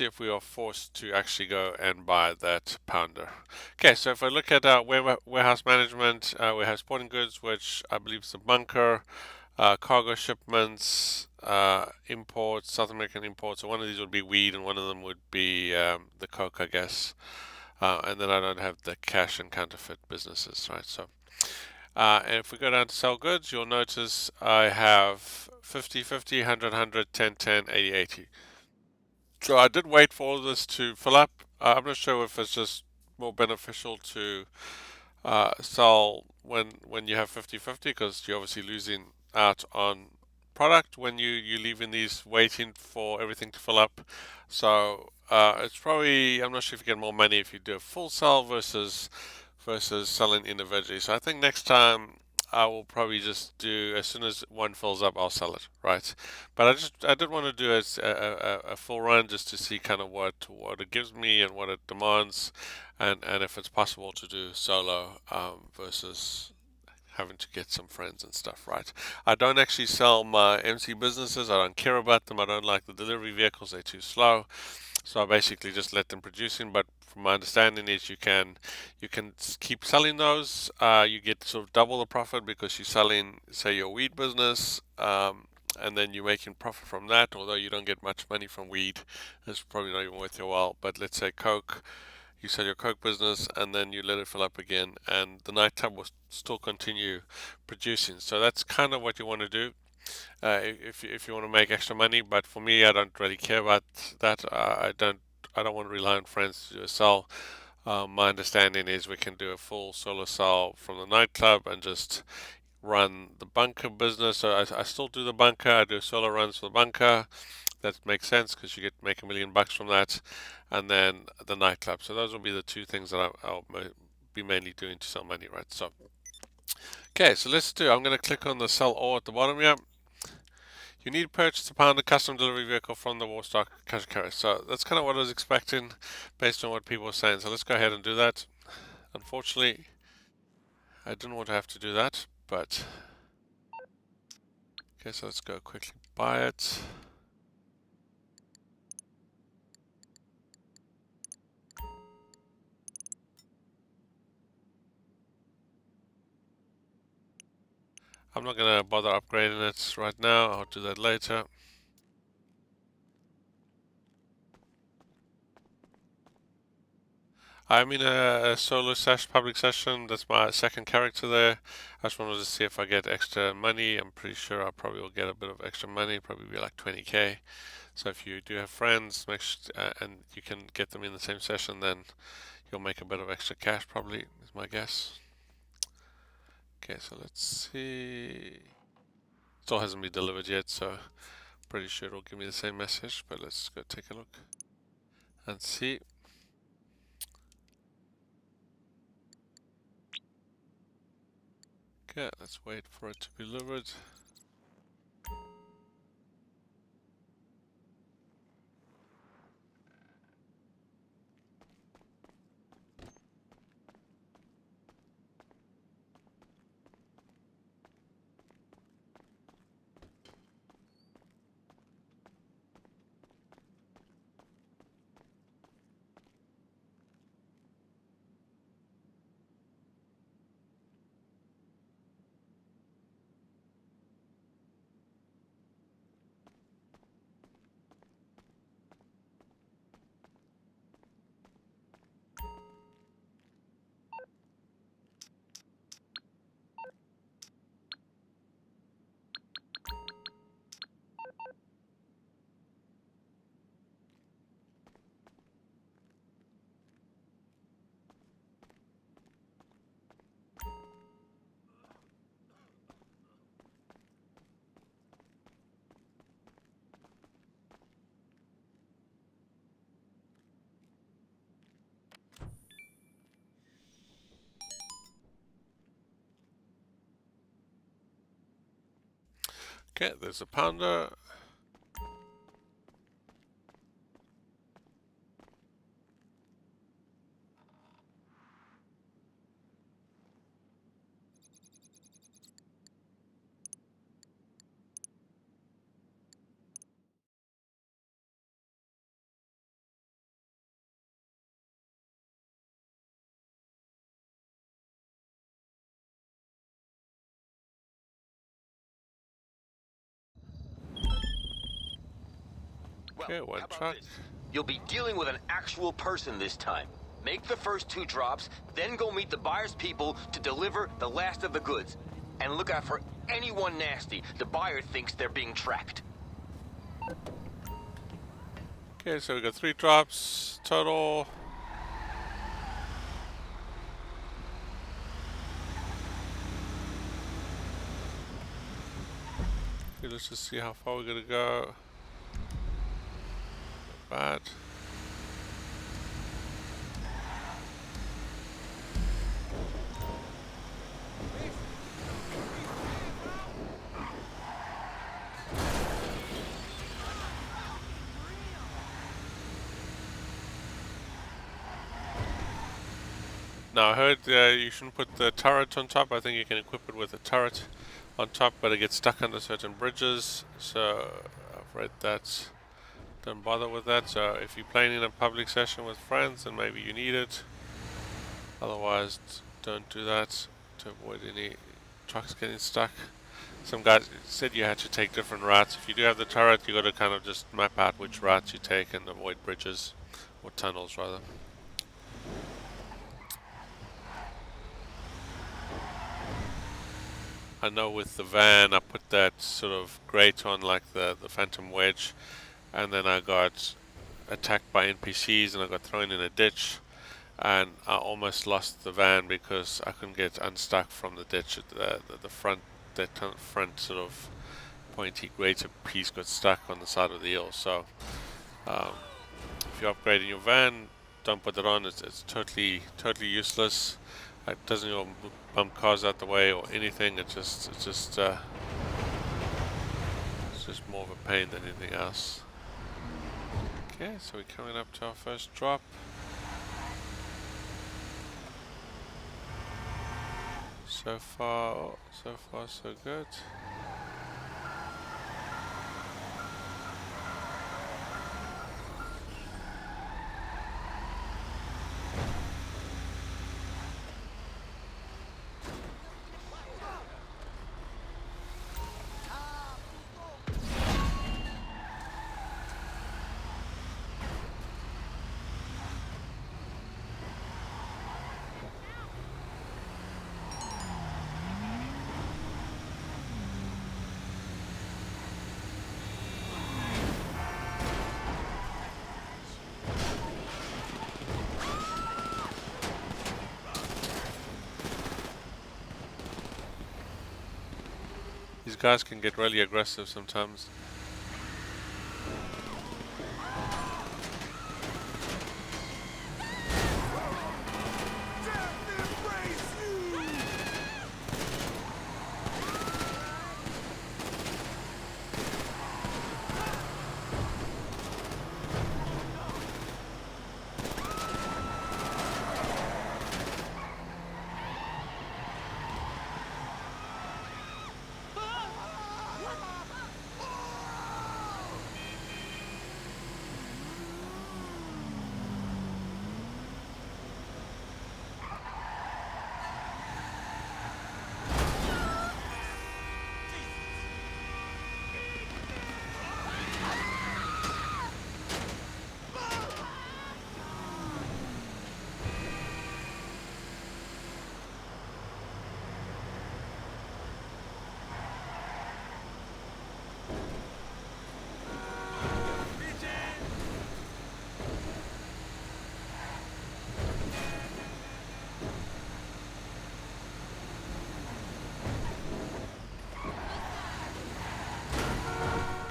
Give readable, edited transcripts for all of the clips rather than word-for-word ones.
see if we are forced to actually go and buy that pounder. Okay, so if I look at warehouse management, we have sporting goods, which I believe is a bunker, cargo shipments, imports, South American imports. So one of these would be weed, and one of them would be the coke, I guess. And then I don't have the cash and counterfeit businesses, right? So, and if we go down to sell goods, you'll notice I have 50, 50, 100, 100, 10, 10, 80, 80. So I did wait for all this to fill up. I'm not sure if it's just more beneficial to sell when you have 50-50 because you're obviously losing out on product when you leaving these waiting for everything to fill up. So it's probably, I'm not sure if you get more money if you do a full sell versus selling individually. So I think next time I will probably just do, as soon as one fills up, I'll sell it, right? But I did want to do a full run just to see kind of what it gives me and what it demands, and if it's possible to do solo versus having to get some friends and stuff, right? I don't actually sell my MC businesses. I don't care about them. I don't like the delivery vehicles. They're too slow. So I basically just let them producing. But from my understanding is you can keep selling those. You get sort of double the profit because you're selling, say, your weed business. And then you're making profit from that, although you don't get much money from weed. It's probably not even worth your while. But let's say Coke, you sell your Coke business and then you let it fill up again, and the nightclub will still continue producing. So that's kind of what you want to do if you want to make extra money. But for me, I don't really care about that. I don't want to rely on friends to do a sell. My understanding is we can do a full solo sell from the nightclub and just run the bunker business. So I still do the bunker. I do solo runs for the bunker. That makes sense because you get make $1 million from that, and then the nightclub. So those will be the two things that I'll be mainly doing to sell money, right? So okay, so let's do. I'm going to click on the sell all at the bottom here. You need to purchase a pounder custom delivery vehicle from the Warstock cash carrier. So that's kind of what I was expecting based on what people were saying. So let's go ahead and do that. Unfortunately, I didn't want to have to do that, but okay, so let's go quickly buy it. I'm not going to bother upgrading it right now. I'll do that later. I'm in a solo public session. That's my second character there. I just wanted to see if I get extra money. I'm pretty sure I probably will get a bit of extra money, probably be like 20k. So if you do have friends, and you can get them in the same session, then you'll make a bit of extra cash probably, is my guess. Okay, so let's see. Still hasn't been delivered yet, so pretty sure it'll give me the same message, but let's go take a look and see. Okay, let's wait for it to be delivered. Okay, there's a pounder. Okay, one truck. You'll be dealing with an actual person this time. Make the first 2 drops, then go meet the buyer's people to deliver the last of the goods. And look out for anyone nasty. The buyer thinks they're being tracked. Okay, so we got 3 drops total. Okay, let's just see how far we're gonna go. Not bad. Now I heard you shouldn't put the turret on top. I think you can equip it with a turret on top, but it gets stuck under certain bridges. So I've read that. Don't bother with that. So if you're playing in a public session with friends, then maybe you need it. Otherwise, don't do that to avoid any trucks getting stuck. Some guys said you had to take different routes. If you do have the turret, you got to kind of just map out which routes you take and avoid bridges or tunnels rather. I know with the van I put that sort of grate on like the Phantom Wedge, and then I got attacked by NPCs and I got thrown in a ditch, and I almost lost the van because I couldn't get unstuck from the ditch. The front, that front sort of pointy grated piece got stuck on the side of the hill. So if you're upgrading your van, don't put it on. It's totally useless. It doesn't even bump cars out the way or anything. It's just more of a pain than anything else. Okay, so we're coming up to our first drop. So far so good. These guys can get really aggressive sometimes.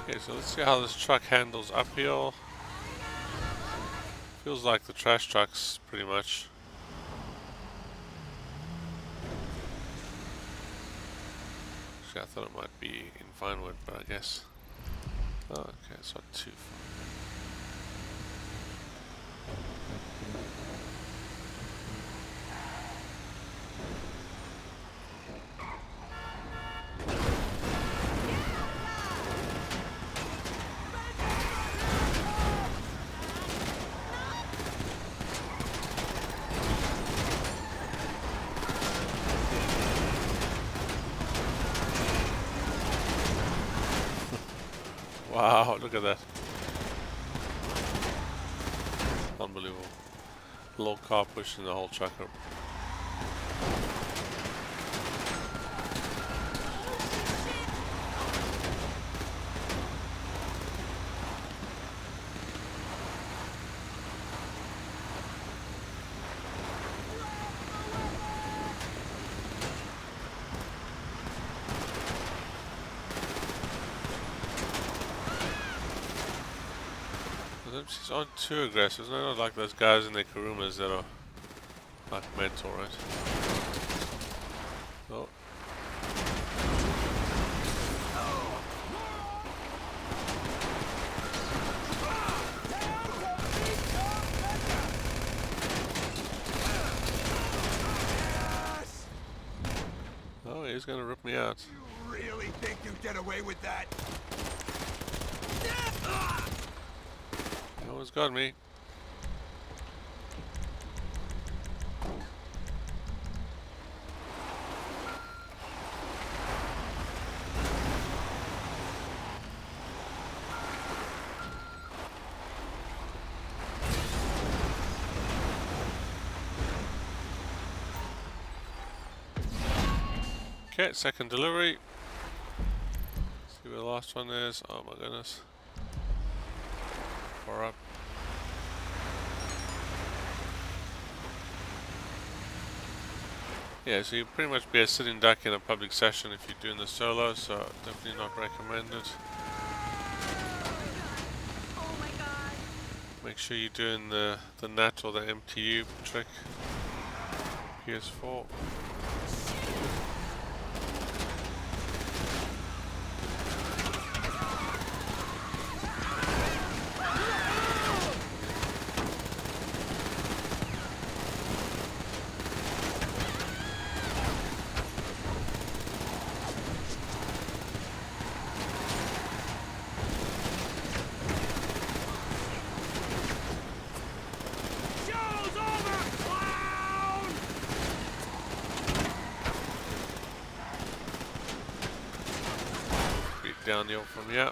Okay, so let's see how this truck handles uphill. Feels like the trash trucks, pretty much. Actually, I thought it might be in Vinewood, but I guess... Oh, okay, it's not too far. Wow, look at that. unbelievable. Little car pushing the whole truck up. She's not too aggressive. They're not like those guys in their Karumas that are like mental, right? Oh. Oh, he's gonna rip me out. You really think you get away with that? He almost got me. Okay, second delivery. See where the last one is. Oh my goodness. Far up. Yeah, so you pretty much be a sitting duck in a public session if you're doing the solo, so definitely not recommended. Oh my god. Make sure you're doing the NAT or the MTU trick. PS4. Show's over, clown! Beat downhill from here.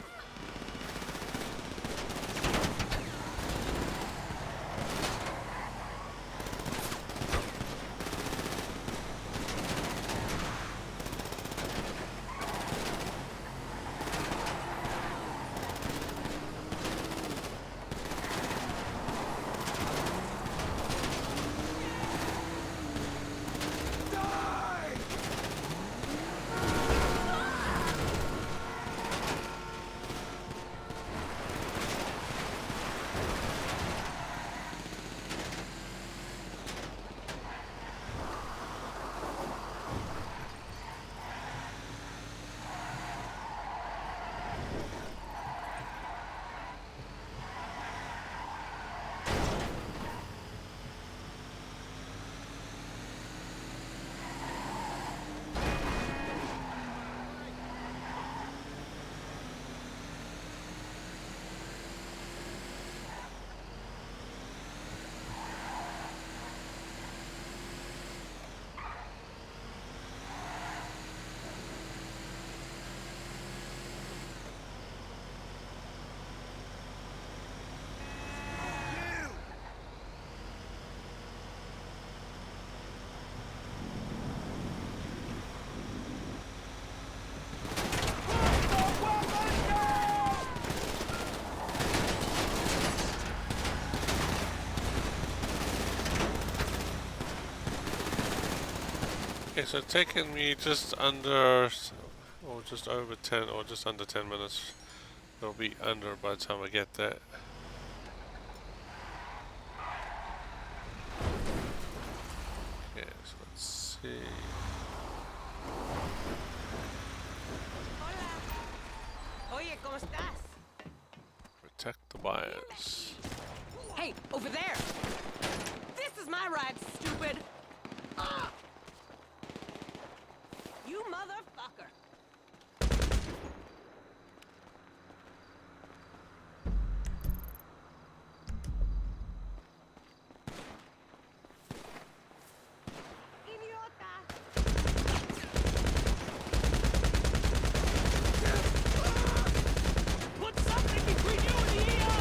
Okay, so it's taken me just under, or just over 10, or just under 10 minutes. It'll be under by the time I get there. Okay, so let's see. Hola. Oye, ¿cómo estás? Protect the buyers. Hey, over there. This is my ride, stupid. Ah! You motherfucker. Put something between you and the EO!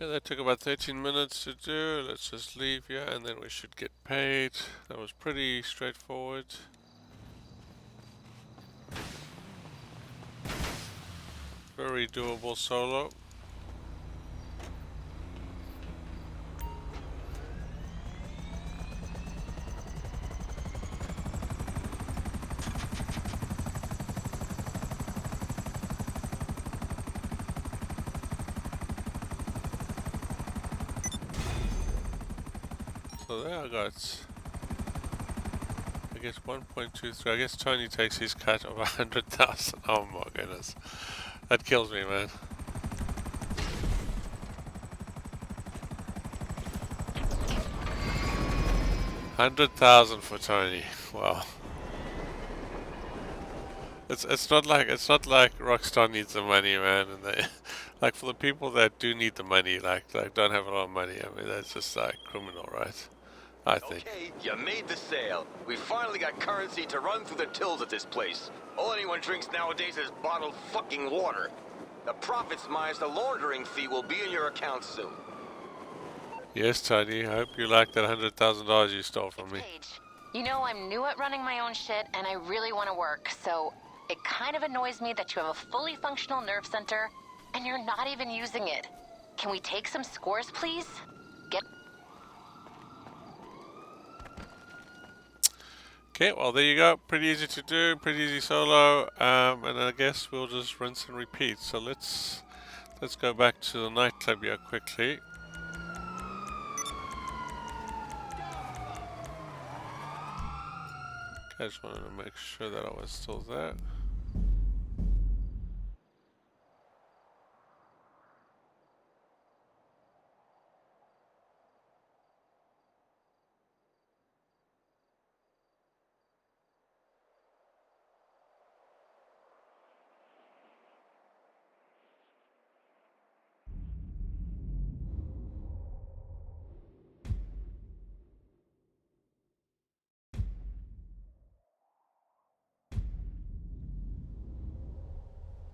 Okay, that took about 13 minutes to do. Let's just leave here and then we should get paid. That was pretty straightforward. Very doable solo. So there I got, I guess 1.23. I guess Tony takes his cut of 100,000. Oh my goodness. That kills me, man. $100,000 for Tony. Wow. It's not like Rockstar needs the money, man, and they like for the people that do need the money, like don't have a lot of money. I mean, that's just like criminal, right? I think. Okay, you made the sale. We finally got currency to run through the tills at this place. All anyone drinks nowadays is bottled fucking water. The profits minus the laundering fee will be in your account soon. Yes, Tony. I hope you like that $100,000 you stole from me. Paige, you know I'm new at running my own shit and I really want to work, so it kind of annoys me that you have a fully functional nerve center and you're not even using it. Can we take some scores, please? Okay, well there you go. Pretty easy to do, pretty easy solo, and I guess we'll just rinse and repeat. So let's go back to the nightclub here quickly. Okay, I just wanted to make sure that I was still there.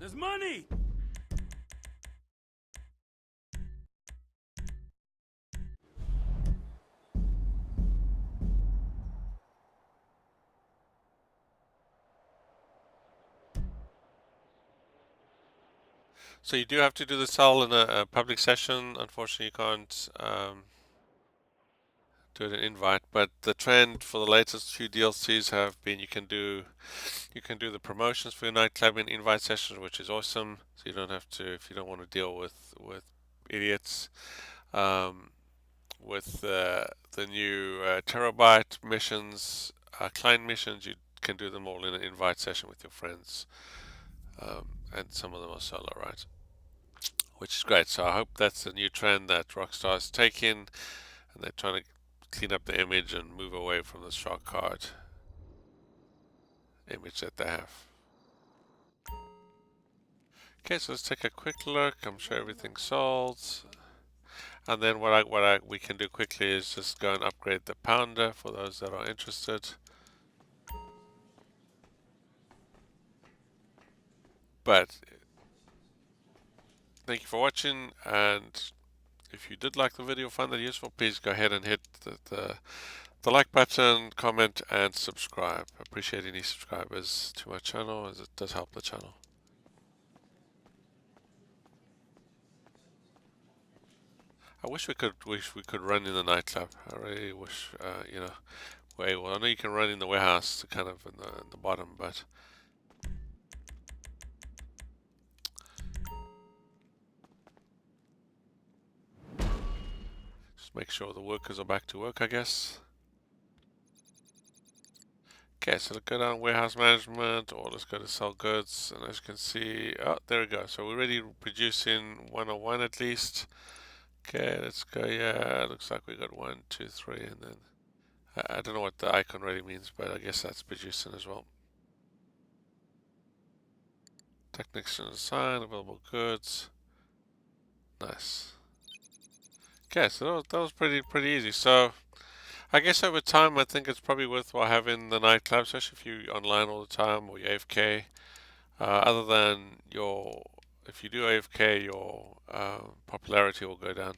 There's money! So you do have to do the sell in a public session. Unfortunately, you can't do it in invite. But the trend for the latest few DLCs have been you can do the promotions for your nightclub in invite sessions, which is awesome. So you don't have to, if you don't want to deal with idiots. With the new terabyte missions, client missions, you can do them all in an invite session with your friends, and some of them are solo, right? Which is great. So I hope that's a new trend that Rockstar is taking, and they're trying to clean up the image and move away from the shark card image that they have. Okay, so let's take a quick look. I'm sure everything's sold. And then what we can do quickly is just go and upgrade the pounder for those that are interested. But thank you for watching, and if you did like the video, find that useful, please go ahead and hit the like button, comment, and subscribe. I appreciate any subscribers to my channel, as it does help the channel. I wish we could run in the nightclub. I really wish, you know. Well, I know you can run in the warehouse, kind of in the bottom, but just make sure the workers are back to work, I guess. Okay, so let's go down warehouse management, or let's go to sell goods, and as you can see, oh, there we go. So we're already producing 101 at least. Okay, let's go. Yeah, looks like we got 1, 2, 3, and then I don't know what the icon really means, but I guess that's producing as well. Technician assigned, available goods. Nice. Okay, so that was pretty easy. So I guess over time, I think it's probably worthwhile having the nightclub, especially if you're online all the time or you're AFK. Other than your if you do AFK, your popularity will go down.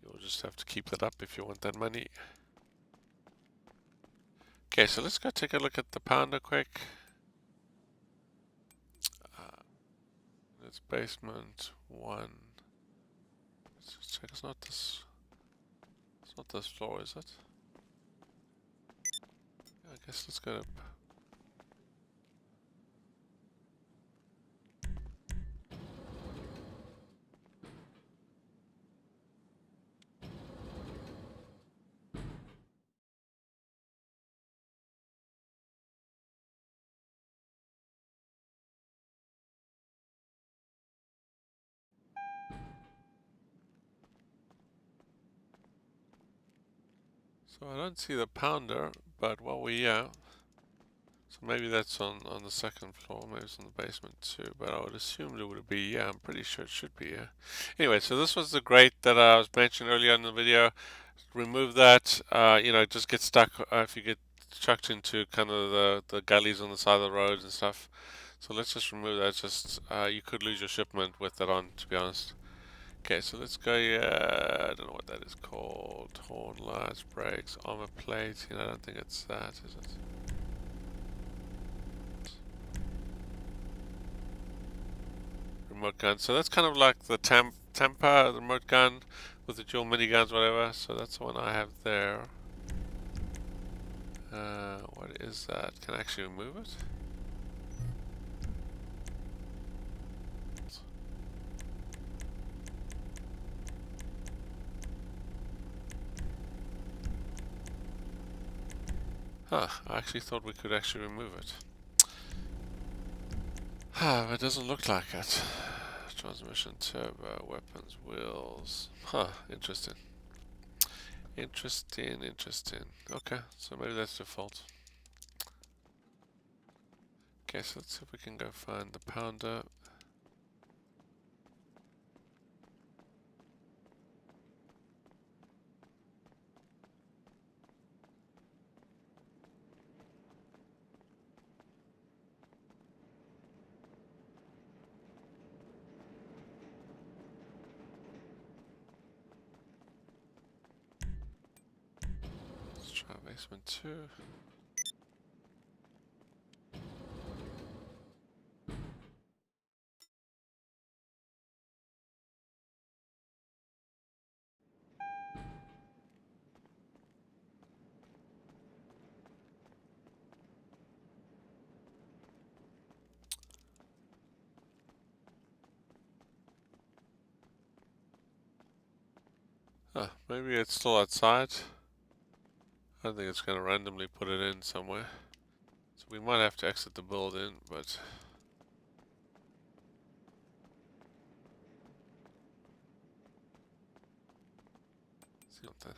You'll just have to keep that up if you want that money. Okay, so let's go take a look at the pounder quick. It's basement 1. Let's just check. It's not this. It's not this floor, is it? I guess let's go to. So I don't see the pounder, but while we're here, so maybe that's on the second floor, maybe it's on the basement too, but I would assume it would be, yeah, I'm pretty sure it should be, yeah. Anyway, so this was the grate that I was mentioning earlier in the video. Remove that, you know, just get stuck if you get chucked into kind of the gullies on the side of the road and stuff. So let's just remove that. Just you could lose your shipment with that on, to be honest. Okay, so let's go. I don't know what that is called. Horn lights, brakes, armor plate. You know, I don't think it's that, is it? Remote gun. So that's kind of like the Tampa, the remote gun with the dual miniguns, whatever. So that's the one I have there. What is that? Can I actually remove it? Huh, I actually thought we could actually remove it. But it doesn't look like it. Transmission, turbo, weapons, wheels. Huh, interesting. Interesting. Okay, so maybe that's default. Okay, so let's see if we can go find the pounder. Let's try basement 2. Maybe it's still outside. I don't think it's going to randomly put it in somewhere. So we might have to exit the building, but... see what that...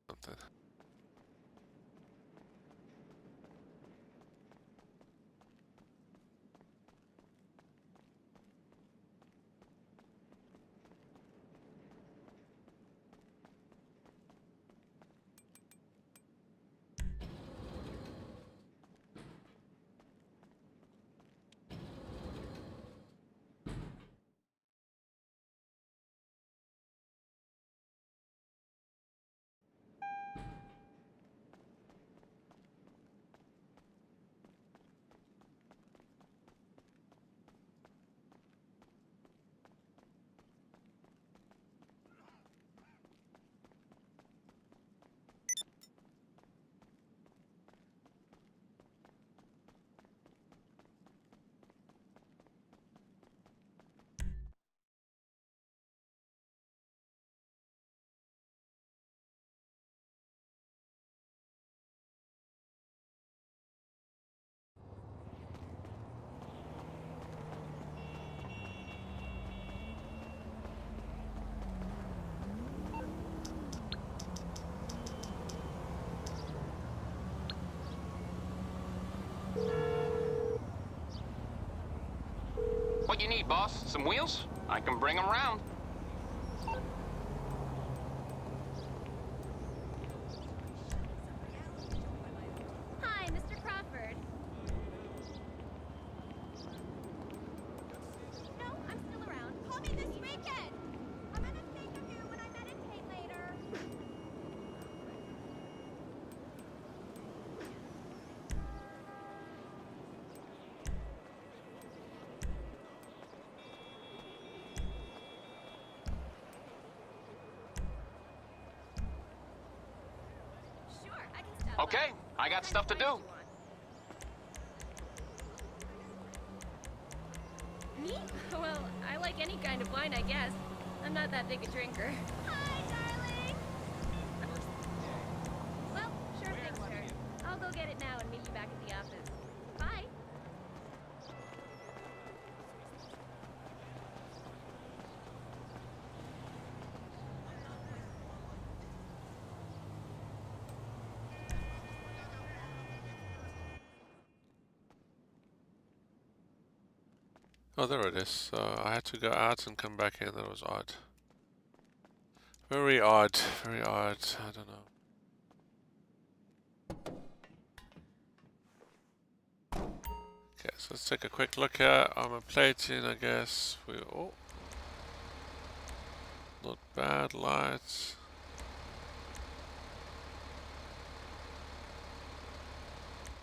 something. What you need, boss? Some wheels? I can bring them round. Hi, Mr. Crawford. No, I'm still around. Call me this weekend. I'm gonna think of you when I meditate later. Sure, I can stop by. Okay, I got stuff to do. Me? Well, I like any kind of wine, I guess. I'm not that big a drinker. Hi, darling! Well, sure thing, sir. I'll go get it now and meet you back at the office. Bye! Oh, there it is. So I had to go out and come back in. That was odd. Very odd. Very odd. I don't know. Okay, so let's take a quick look at armor plating, I guess. Oh, not bad. Lights.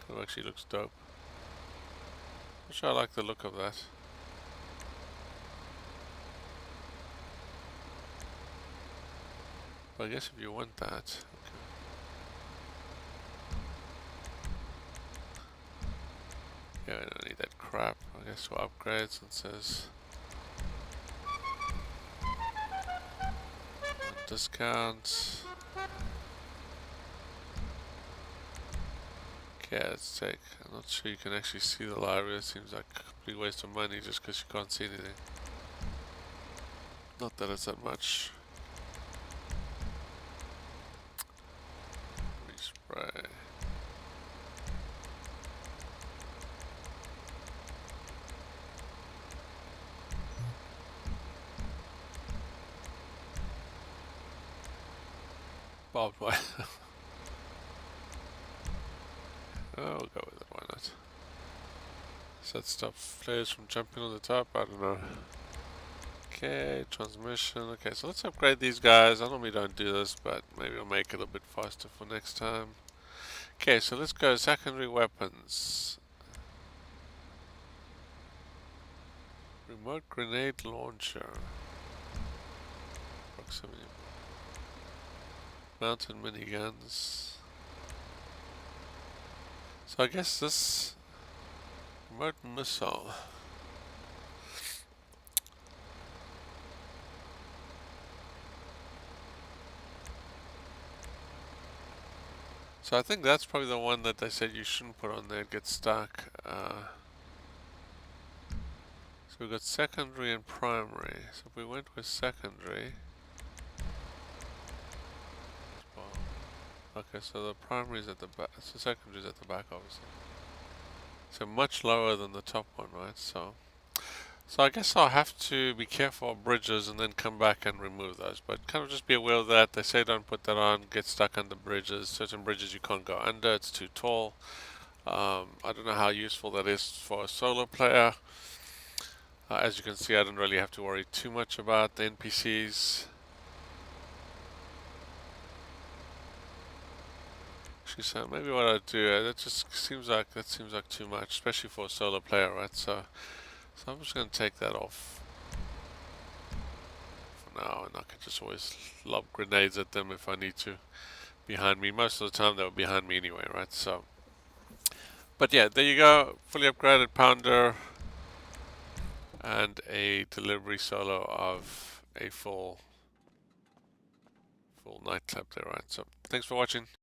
Kind of actually looks dope. Not sure I like the look of that. But I guess if you want that, okay. Yeah, I don't need that crap. I guess we'll upgrade since it says discount. Okay, let's take. I'm not sure you can actually see the library. It seems like a complete waste of money just because you can't see anything. Not that it's that much. Respray. Barbed wire. Oh, we'll go with it, why not? Does that stop players from jumping on the top? I don't know. Okay, transmission. Okay, so let's upgrade these guys. I normally don't do this, but maybe I'll make it a little bit faster for next time. Okay, so let's go secondary weapons. Remote grenade launcher. Proximity. Mountain miniguns. So I guess this remote missile. So I think that's probably the one that they said you shouldn't put on there, it gets stuck. So we've got secondary and primary. So if we went with secondary. Okay, so the primary is at the back, so secondary is at the back obviously. So much lower than the top one, right? So I guess I'll have to be careful of bridges and then come back and remove those. But kind of just be aware of that. They say don't put that on, get stuck under bridges. Certain bridges you can't go under, it's too tall. I don't know how useful that is for a solo player. As you can see, I don't really have to worry too much about the NPCs. So maybe what I'd do, that just seems like too much, especially for a solo player, right? So I'm just going to take that off for now, and I can just always lob grenades at them if I need to behind me. Most of the time they're behind me anyway, right? So, but yeah, there you go, fully upgraded pounder and a delivery solo of a full nightclub there, right? So thanks for watching.